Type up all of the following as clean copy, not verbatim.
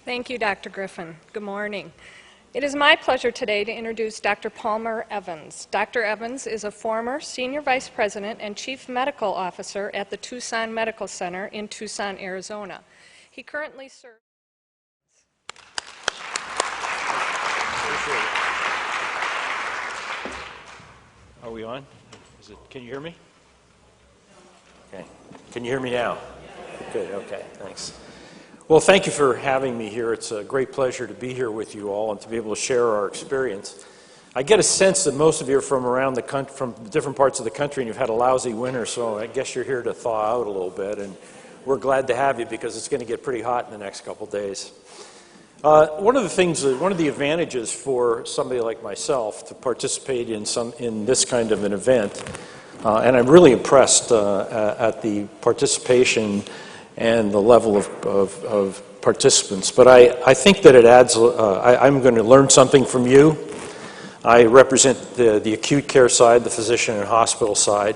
Thank you, Dr. Griffin. Good morning. It is my pleasure today to introduce Dr. Palmer Evans. Dr. Evans is a former Senior Vice President and Chief Medical Officer at the Tucson Medical Center in Tucson, Arizona. He currently serves... Are we on? Can you hear me? Okay. Can you hear me now? Good, okay, thanks. Well, thank you for having me here. It's a great pleasure to be here with you all and to be able to share our experience. I get a sense that most of you are from around the country, from different parts of the country, and you've had a lousy winter, so I guess you're here to thaw out a little bit, and we're glad to have you because it's going to get pretty hot in the next couple days. One of the advantages for somebody like myself to participate in this kind of an event, and I'm really impressed at the participation and the level of participants, but I think that it adds, I'm going to learn something from you. I represent the acute care side, the physician and hospital side,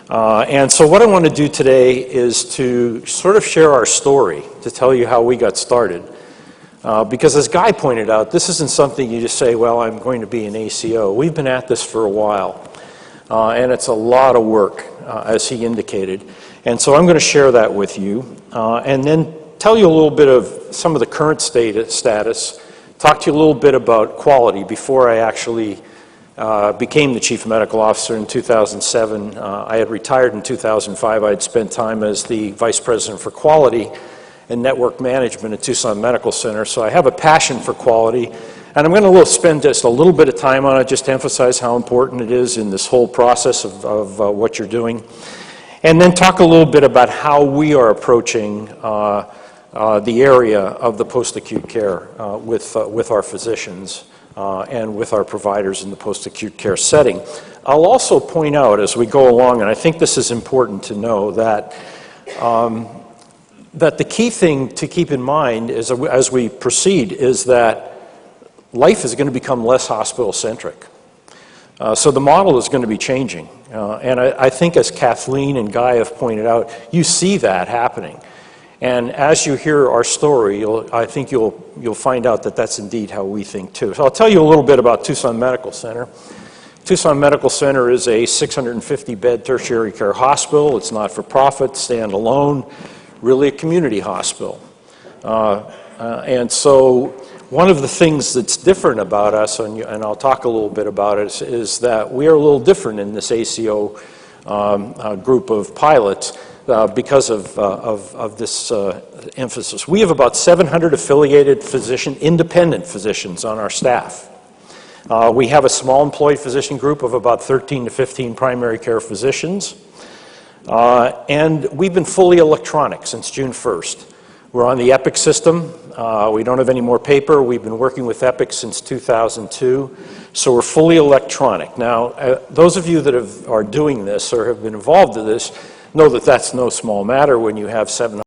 and so what I want to do today is to sort of share our story, to tell you how we got started. Because as Guy pointed out, this isn't something you just say, well, I'm going to be an ACO. We've been at this for a while, and it's a lot of work, as he indicated. And so I'm going to share that with you, and then tell you a little bit of some of the current status, talk to you a little bit about quality before I actually became the Chief Medical Officer in 2007. I had retired in 2005. I had spent time as the Vice President for Quality and Network Management at Tucson Medical Center, so I have a passion for quality, and I'm going to spend just a little bit of time on it just to emphasize how important it is in this whole process of what you're doing. And then talk a little bit about how we are approaching the area of the post-acute care with our physicians and with our providers in the post-acute care setting. I'll also point out as we go along, and I think this is important to know, that the key thing to keep in mind is, as we proceed, is that life is going to become less hospital-centric. So the model is going to be changing. And I think, as Kathleen and Guy have pointed out, you see that happening. And as you hear our story, I think you'll find out that that's indeed how we think too. So I'll tell you a little bit about Tucson Medical Center. Tucson Medical Center is a 650-bed tertiary care hospital. It's not for profit, standalone, really a community hospital. And so one of the things that's different about us, and I'll talk a little bit about it, is that we are a little different in this ACO group of pilots because of this emphasis. We have about 700 affiliated independent physicians on our staff. We have a small employee physician group of about 13 to 15 primary care physicians. And we've been fully electronic since June 1st. We're on the Epic system. We don't have any more paper. We've been working with Epic since 2002, so we're fully electronic. Now, those of you that are doing this or have been involved in this know that that's no small matter when you have 700